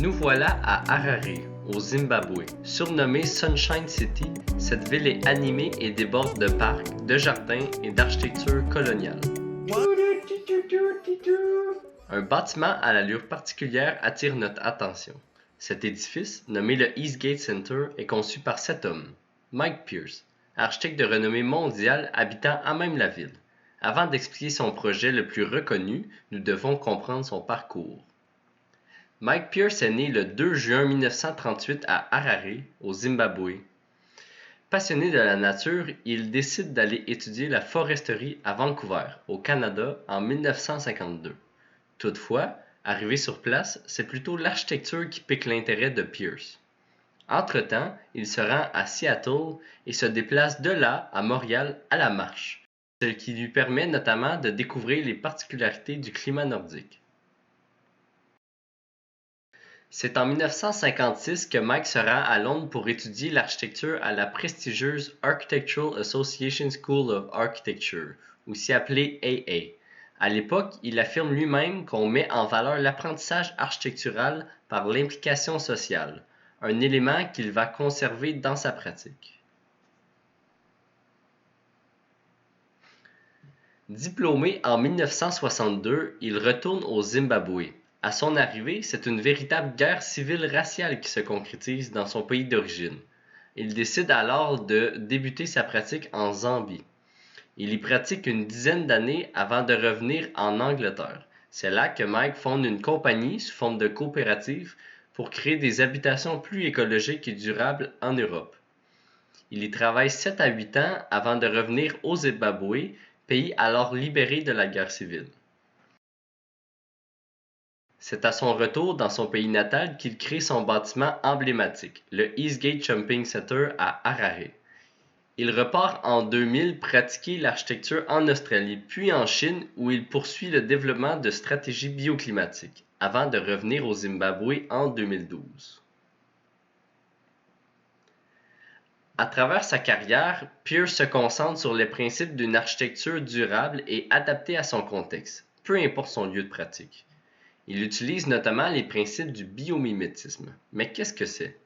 Nous voilà à Harare, au Zimbabwe. Surnommée Sunshine City, cette ville est animée et déborde de parcs, de jardins et d'architecture coloniale. Un bâtiment à l'allure particulière attire notre attention. Cet édifice, nommé le Eastgate Center, est conçu par cet homme, Mike Pierce, architecte de renommée mondiale habitant à même la ville. Avant d'expliquer son projet le plus reconnu, nous devons comprendre son parcours. Mike Pierce est né le 2 juin 1938 à Harare, au Zimbabwe. Passionné de la nature, il décide d'aller étudier la foresterie à Vancouver, au Canada, en 1952. Toutefois, arrivé sur place, c'est plutôt l'architecture qui pique l'intérêt de Pierce. Entre-temps, il se rend à Seattle et se déplace de là à Montréal à la marche, ce qui lui permet notamment de découvrir les particularités du climat nordique. C'est en 1956 que Mike se rend à Londres pour étudier l'architecture à la prestigieuse Architectural Association School of Architecture, aussi appelée AA. À l'époque, il affirme lui-même qu'on met en valeur l'apprentissage architectural par l'implication sociale, un élément qu'il va conserver dans sa pratique. Diplômé en 1962, il retourne au Zimbabwe. À son arrivée, c'est une véritable guerre civile raciale qui se concrétise dans son pays d'origine. Il décide alors de débuter sa pratique en Zambie. Il y pratique une dizaine d'années avant de revenir en Angleterre. C'est là que Mike fonde une compagnie sous forme de coopérative pour créer des habitations plus écologiques et durables en Europe. Il y travaille 7 à 8 ans avant de revenir au Zimbabwe, pays alors libéré de la guerre civile. C'est à son retour dans son pays natal qu'il crée son bâtiment emblématique, le Eastgate Shopping Center à Harare. Il repart en 2000 pratiquer l'architecture en Australie, puis en Chine où il poursuit le développement de stratégies bioclimatiques, avant de revenir au Zimbabwe en 2012. À travers sa carrière, Pierce se concentre sur les principes d'une architecture durable et adaptée à son contexte, peu importe son lieu de pratique. Il utilise notamment les principes du biomimétisme. Mais qu'est-ce que c'est?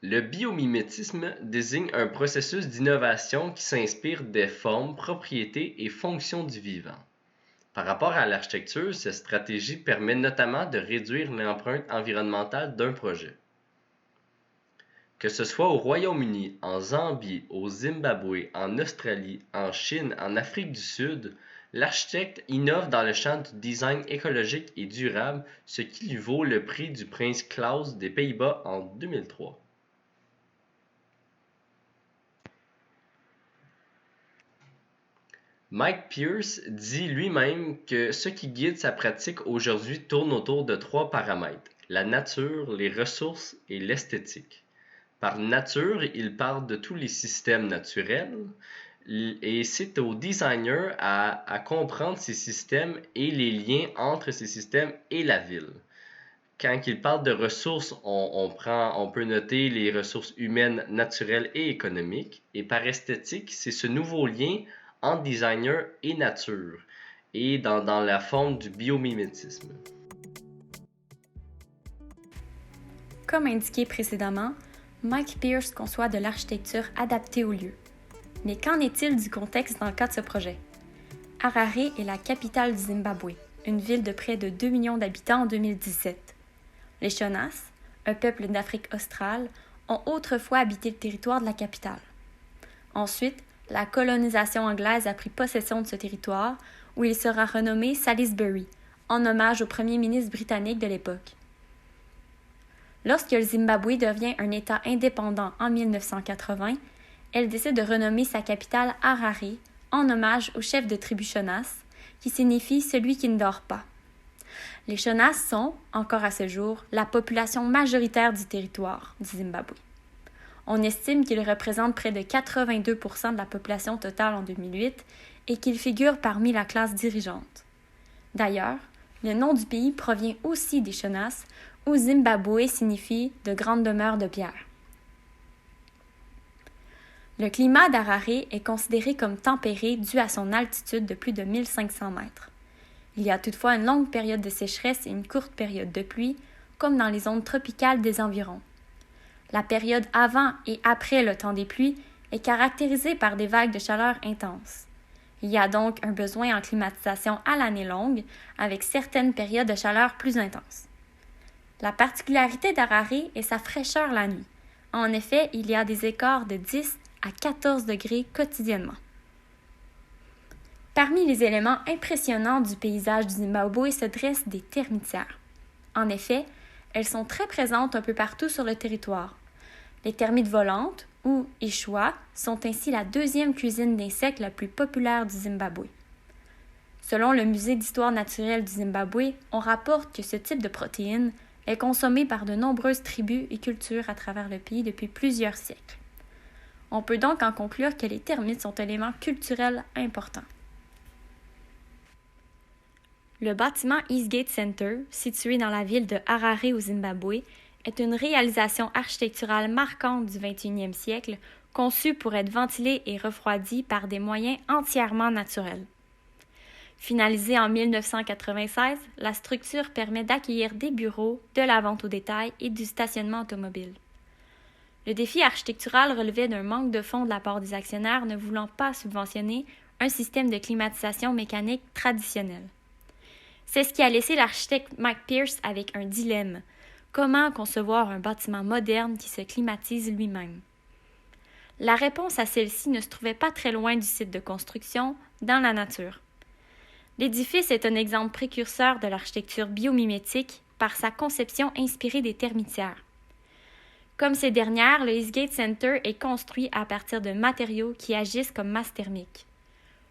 Le biomimétisme désigne un processus d'innovation qui s'inspire des formes, propriétés et fonctions du vivant. Par rapport à l'architecture, cette stratégie permet notamment de réduire l'empreinte environnementale d'un projet. Que ce soit au Royaume-Uni, en Zambie, au Zimbabwe, en Australie, en Chine, en Afrique du Sud, l'architecte innove dans le champ du design écologique et durable, ce qui lui vaut le prix du Prince Claus des Pays-Bas en 2003. Mike Pierce dit lui-même que ce qui guide sa pratique aujourd'hui tourne autour de 3 paramètres, la nature, les ressources et l'esthétique. Par nature, il parle de tous les systèmes naturels et c'est au designer à comprendre ces systèmes et les liens entre ces systèmes et la ville. Quand il parle de ressources, on peut noter les ressources humaines, naturelles et économiques. Et par esthétique, c'est ce nouveau lien entre designer et nature, et dans la forme du biomimétisme. Comme indiqué précédemment, Mike Pierce conçoit de l'architecture adaptée au lieu. Mais qu'en est-il du contexte dans le cas de ce projet? Harare est la capitale du Zimbabwe, une ville de près de 2 millions d'habitants en 2017. Les Shonnas, un peuple d'Afrique australe, ont autrefois habité le territoire de la capitale. Ensuite, la colonisation anglaise a pris possession de ce territoire, où il sera renommé Salisbury, en hommage au premier ministre britannique de l'époque. Lorsque le Zimbabwe devient un État indépendant en 1980, elle décide de renommer sa capitale Harare, en hommage au chef de tribu Shonnas, qui signifie « celui qui ne dort pas ». Les Shonnas sont, encore à ce jour, la population majoritaire du territoire du Zimbabwe. On estime qu'ils représentent près de 82% de la population totale en 2008 et qu'ils figurent parmi la classe dirigeante. D'ailleurs, le nom du pays provient aussi des Shonnas, où Zimbabwe signifie « de grandes demeures de pierre ». Le climat d'Harare est considéré comme tempéré dû à son altitude de plus de 1500 mètres. Il y a toutefois une longue période de sécheresse et une courte période de pluie, comme dans les zones tropicales des environs. La période avant et après le temps des pluies est caractérisée par des vagues de chaleur intenses. Il y a donc un besoin en climatisation à l'année longue, avec certaines périodes de chaleur plus intenses. La particularité d'Harare est sa fraîcheur la nuit. En effet, il y a des écarts de 10 à 14 degrés quotidiennement. Parmi les éléments impressionnants du paysage du Zimbabwe se dressent des termitières. En effet, elles sont très présentes un peu partout sur le territoire. Les termites volantes, ou échois, sont ainsi la deuxième cuisine d'insectes la plus populaire du Zimbabwe. Selon le Musée d'histoire naturelle du Zimbabwe, on rapporte que ce type de protéine est consommé par de nombreuses tribus et cultures à travers le pays depuis plusieurs siècles. On peut donc en conclure que les termites sont un élément culturel important. Le bâtiment Eastgate Center, situé dans la ville de Harare au Zimbabwe, est une réalisation architecturale marquante du 21e siècle, conçue pour être ventilée et refroidie par des moyens entièrement naturels. Finalisée en 1996, la structure permet d'accueillir des bureaux, de la vente au détail et du stationnement automobile. Le défi architectural relevait d'un manque de fonds de la part des actionnaires ne voulant pas subventionner un système de climatisation mécanique traditionnel. C'est ce qui a laissé l'architecte Mike Pierce avec un dilemme. Comment concevoir un bâtiment moderne qui se climatise lui-même? La réponse à celle-ci ne se trouvait pas très loin du site de construction, dans la nature. L'édifice est un exemple précurseur de l'architecture biomimétique par sa conception inspirée des termitières. Comme ces dernières, le Eastgate Center est construit à partir de matériaux qui agissent comme masse thermique.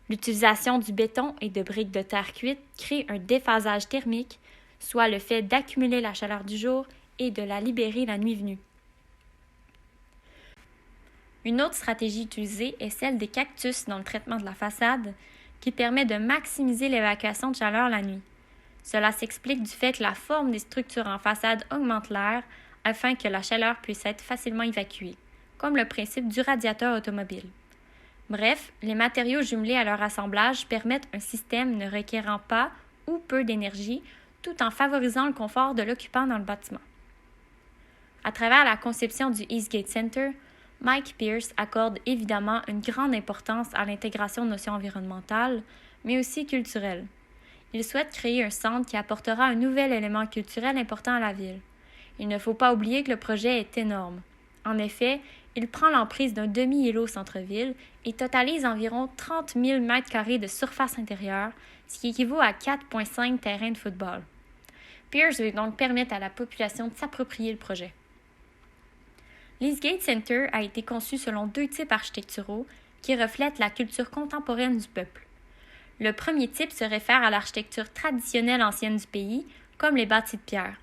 L'utilisation du béton et de briques de terre cuite crée un déphasage thermique, soit le fait d'accumuler la chaleur du jour et de la libérer la nuit venue. Une autre stratégie utilisée est celle des cactus dans le traitement de la façade, qui permet de maximiser l'évacuation de chaleur la nuit. Cela s'explique du fait que la forme des structures en façade augmente l'air afin que la chaleur puisse être facilement évacuée, comme le principe du radiateur automobile. Bref, les matériaux jumelés à leur assemblage permettent un système ne requérant pas ou peu d'énergie, tout en favorisant le confort de l'occupant dans le bâtiment. À travers la conception du Eastgate Center, Mike Pierce accorde évidemment une grande importance à l'intégration de notions environnementales, mais aussi culturelles. Il souhaite créer un centre qui apportera un nouvel élément culturel important à la ville. Il ne faut pas oublier que le projet est énorme. En effet, il prend l'emprise d'un demi-îlot centre-ville et totalise environ 30 000 m² de surface intérieure, ce qui équivaut à 4,5 terrains de football. Pierce veut donc permettre à la population de s'approprier le projet. L'Eastgate Center a été conçu selon deux types architecturaux qui reflètent la culture contemporaine du peuple. Le premier type se réfère à l'architecture traditionnelle ancienne du pays, comme les bâtis de pierre.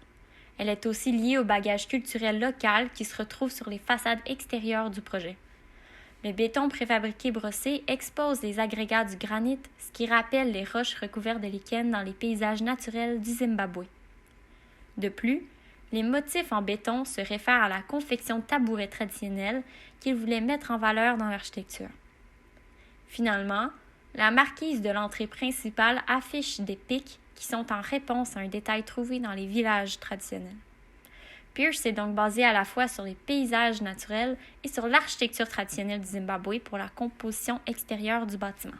Elle est aussi liée au bagage culturel local qui se retrouve sur les façades extérieures du projet. Le béton préfabriqué brossé expose les agrégats du granit, ce qui rappelle les roches recouvertes de lichen dans les paysages naturels du Zimbabwe. De plus, les motifs en béton se réfèrent à la confection de tabourets traditionnels qu'ils voulaient mettre en valeur dans l'architecture. Finalement, la marquise de l'entrée principale affiche des pics qui sont en réponse à un détail trouvé dans les villages traditionnels. Pierce est donc basé à la fois sur les paysages naturels et sur l'architecture traditionnelle du Zimbabwe pour la composition extérieure du bâtiment.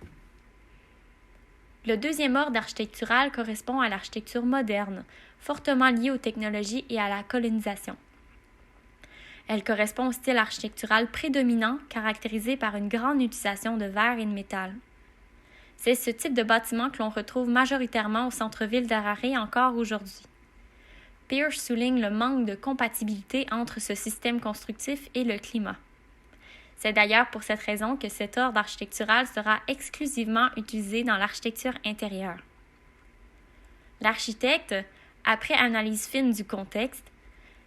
Le deuxième ordre architectural correspond à l'architecture moderne, fortement liée aux technologies et à la colonisation. Elle correspond au style architectural prédominant, caractérisé par une grande utilisation de verre et de métal. C'est ce type de bâtiment que l'on retrouve majoritairement au centre-ville d'Harare encore aujourd'hui. Pierce souligne le manque de compatibilité entre ce système constructif et le climat. C'est d'ailleurs pour cette raison que cet ordre architectural sera exclusivement utilisé dans l'architecture intérieure. L'architecte, après analyse fine du contexte,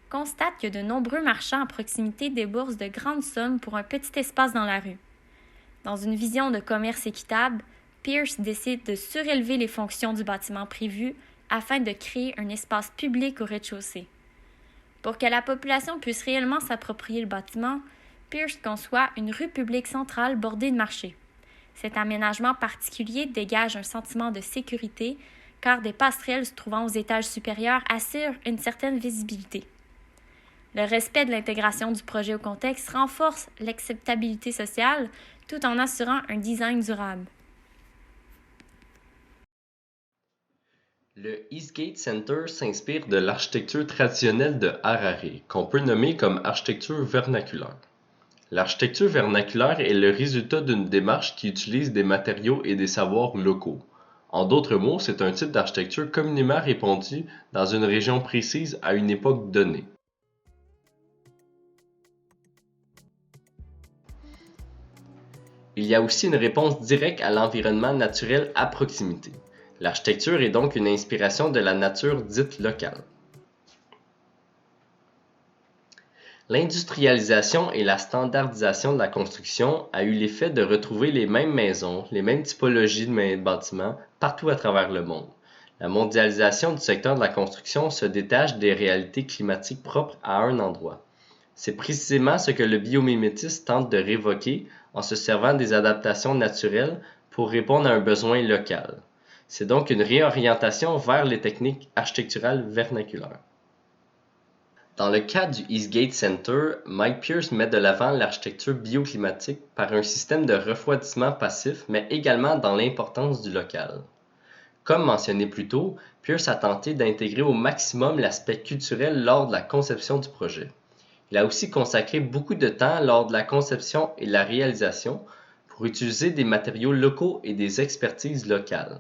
constate que de nombreux marchands à proximité déboursent de grandes sommes pour un petit espace dans la rue. Dans une vision de commerce équitable, Pierce décide de surélever les fonctions du bâtiment prévu afin de créer un espace public au rez-de-chaussée. Pour que la population puisse réellement s'approprier le bâtiment, Pierce conçoit une rue publique centrale bordée de marchés. Cet aménagement particulier dégage un sentiment de sécurité car des passerelles se trouvant aux étages supérieurs assurent une certaine visibilité. Le respect de l'intégration du projet au contexte renforce l'acceptabilité sociale tout en assurant un design durable. Le Eastgate Center s'inspire de l'architecture traditionnelle de Harare, qu'on peut nommer comme architecture vernaculaire. L'architecture vernaculaire est le résultat d'une démarche qui utilise des matériaux et des savoirs locaux. En d'autres mots, c'est un type d'architecture communément répandu dans une région précise à une époque donnée. Il y a aussi une réponse directe à l'environnement naturel à proximité. L'architecture est donc une inspiration de la nature dite locale. L'industrialisation et la standardisation de la construction a eu l'effet de retrouver les mêmes maisons, les mêmes typologies de bâtiments partout à travers le monde. La mondialisation du secteur de la construction se détache des réalités climatiques propres à un endroit. C'est précisément ce que le biomimétisme tente de révoquer en se servant des adaptations naturelles pour répondre à un besoin local. C'est donc une réorientation vers les techniques architecturales vernaculaires. Dans le cas du Eastgate Center, Mike Pierce met de l'avant l'architecture bioclimatique par un système de refroidissement passif, mais également dans l'importance du local. Comme mentionné plus tôt, Pierce a tenté d'intégrer au maximum l'aspect culturel lors de la conception du projet. Il a aussi consacré beaucoup de temps lors de la conception et la réalisation pour utiliser des matériaux locaux et des expertises locales.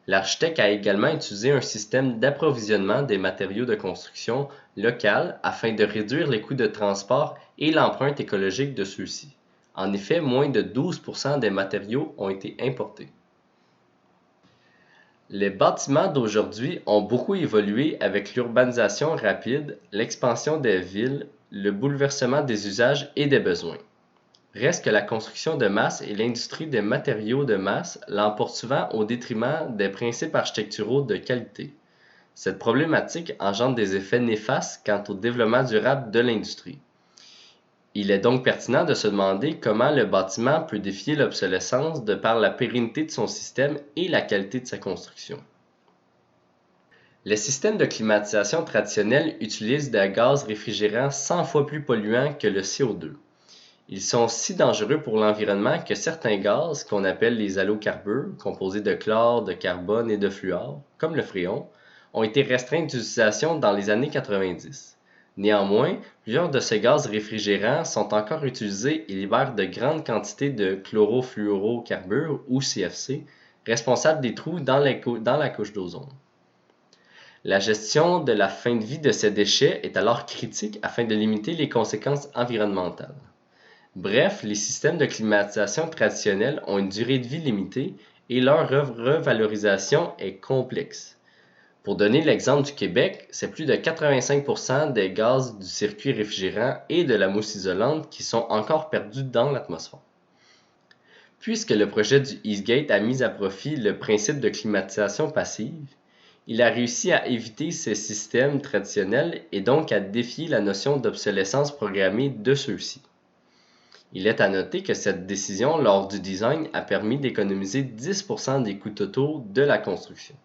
L'architecte a également utilisé un système d'approvisionnement des matériaux de construction local afin de réduire les coûts de transport et l'empreinte écologique de ceux-ci. En effet, moins de 12% des matériaux ont été importés. Les bâtiments d'aujourd'hui ont beaucoup évolué avec l'urbanisation rapide, l'expansion des villes, le bouleversement des usages et des besoins. Reste que la construction de masse et l'industrie des matériaux de masse l'emportent souvent au détriment des principes architecturaux de qualité. Cette problématique engendre des effets néfastes quant au développement durable de l'industrie. Il est donc pertinent de se demander comment le bâtiment peut défier l'obsolescence de par la pérennité de son système et la qualité de sa construction. Les systèmes de climatisation traditionnels utilisent des gaz réfrigérants 100 fois plus polluants que le CO2. Ils sont si dangereux pour l'environnement que certains gaz, qu'on appelle les halocarbures, composés de chlore, de carbone et de fluor, comme le fréon, ont été restreints d'utilisation dans les années 90. Néanmoins, plusieurs de ces gaz réfrigérants sont encore utilisés et libèrent de grandes quantités de chlorofluorocarbures, ou CFC, responsables des trous dans la couche d'ozone. La gestion de la fin de vie de ces déchets est alors critique afin de limiter les conséquences environnementales. Bref, les systèmes de climatisation traditionnels ont une durée de vie limitée et leur revalorisation est complexe. Pour donner l'exemple du Québec, c'est plus de 85% des gaz du circuit réfrigérant et de la mousse isolante qui sont encore perdus dans l'atmosphère. Puisque le projet du Eastgate a mis à profit le principe de climatisation passive, il a réussi à éviter ces systèmes traditionnels et donc à défier la notion d'obsolescence programmée de ceux-ci. Il est à noter que cette décision lors du design a permis d'économiser 10% des coûts totaux de la construction.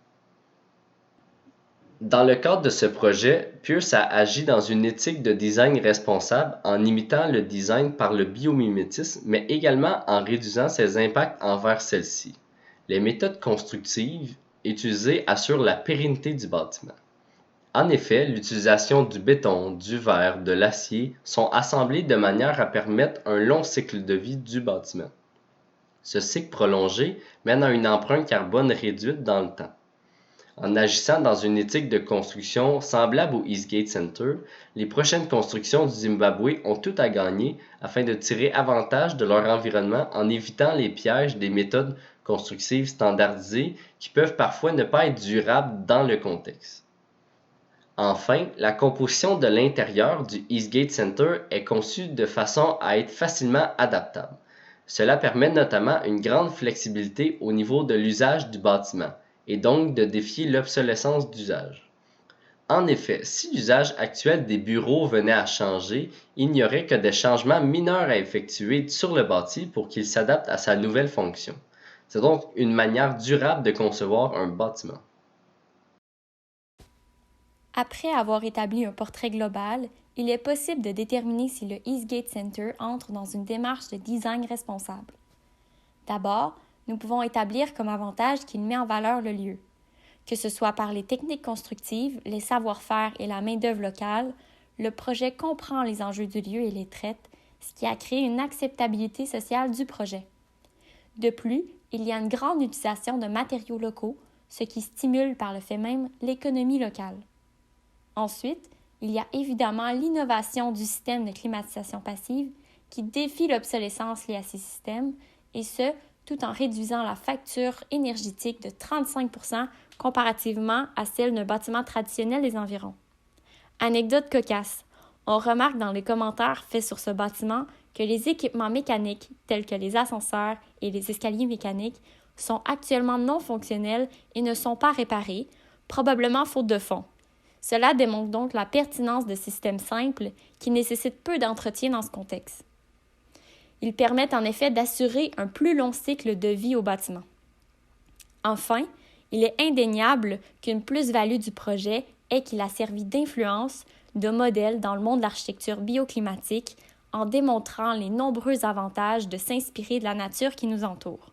Dans le cadre de ce projet, Pierce a agi dans une éthique de design responsable en imitant le design par le biomimétisme, mais également en réduisant ses impacts envers celle-ci. Les méthodes constructives utilisées assurent la pérennité du bâtiment. En effet, l'utilisation du béton, du verre, de l'acier sont assemblés de manière à permettre un long cycle de vie du bâtiment. Ce cycle prolongé mène à une empreinte carbone réduite dans le temps. En agissant dans une éthique de construction semblable au Eastgate Center, les prochaines constructions du Zimbabwe ont tout à gagner afin de tirer avantage de leur environnement en évitant les pièges des méthodes constructives standardisées qui peuvent parfois ne pas être durables dans le contexte. Enfin, la composition de l'intérieur du Eastgate Center est conçue de façon à être facilement adaptable. Cela permet notamment une grande flexibilité au niveau de l'usage du bâtiment et donc de défier l'obsolescence d'usage. En effet, si l'usage actuel des bureaux venait à changer, il n'y aurait que des changements mineurs à effectuer sur le bâti pour qu'il s'adapte à sa nouvelle fonction. C'est donc une manière durable de concevoir un bâtiment. Après avoir établi un portrait global, il est possible de déterminer si le Eastgate Center entre dans une démarche de design responsable. D'abord, nous pouvons établir comme avantage qu'il met en valeur le lieu. Que ce soit par les techniques constructives, les savoir-faire et la main-d'œuvre locale, le projet comprend les enjeux du lieu et les traite, ce qui a créé une acceptabilité sociale du projet. De plus, il y a une grande utilisation de matériaux locaux, ce qui stimule par le fait même l'économie locale. Ensuite, il y a évidemment l'innovation du système de climatisation passive qui défie l'obsolescence liée à ces systèmes, et ce, tout en réduisant la facture énergétique de 35% comparativement à celle d'un bâtiment traditionnel des environs. Anecdote cocasse, on remarque dans les commentaires faits sur ce bâtiment que les équipements mécaniques, tels que les ascenseurs et les escaliers mécaniques, sont actuellement non fonctionnels et ne sont pas réparés, probablement faute de fonds. Cela démontre donc la pertinence de systèmes simples qui nécessitent peu d'entretien dans ce contexte. Ils permettent en effet d'assurer un plus long cycle de vie au bâtiment. Enfin, il est indéniable qu'une plus-value du projet est qu'il a servi d'influence, de modèle dans le monde de l'architecture bioclimatique en démontrant les nombreux avantages de s'inspirer de la nature qui nous entoure.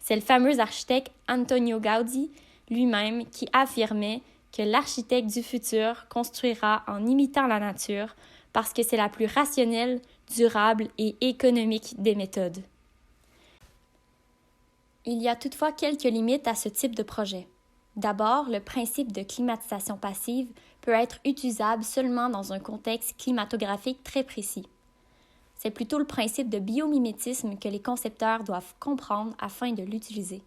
C'est le fameux architecte Antonio Gaudí lui-même qui affirmait que l'architecte du futur construira en imitant la nature parce que c'est la plus rationnelle, durable et économique des méthodes. Il y a toutefois quelques limites à ce type de projet. D'abord, le principe de climatisation passive peut être utilisable seulement dans un contexte climatographique très précis. C'est plutôt le principe de biomimétisme que les concepteurs doivent comprendre afin de l'utiliser.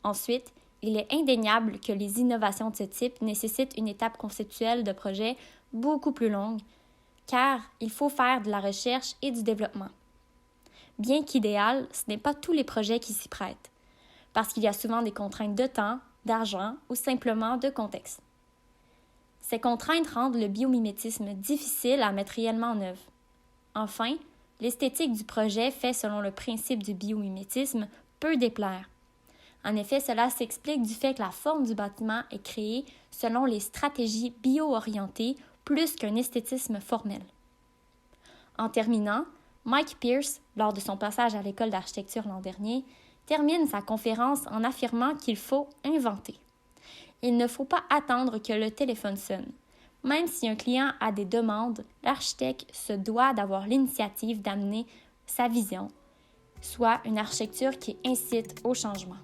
Ensuite, il est indéniable que les innovations de ce type nécessitent une étape conceptuelle de projet beaucoup plus longue, car il faut faire de la recherche et du développement. Bien qu'idéal, ce n'est pas tous les projets qui s'y prêtent, parce qu'il y a souvent des contraintes de temps, d'argent ou simplement de contexte. Ces contraintes rendent le biomimétisme difficile à mettre réellement en œuvre. Enfin, l'esthétique du projet fait selon le principe du biomimétisme peut déplaire. En effet, cela s'explique du fait que la forme du bâtiment est créée selon les stratégies bio-orientées plus qu'un esthétisme formel. En terminant, Mike Pierce, lors de son passage à l'école d'architecture l'an dernier, termine sa conférence en affirmant qu'il faut inventer. Il ne faut pas attendre que le téléphone sonne. Même si un client a des demandes, l'architecte se doit d'avoir l'initiative d'amener sa vision, soit une architecture qui incite au changement.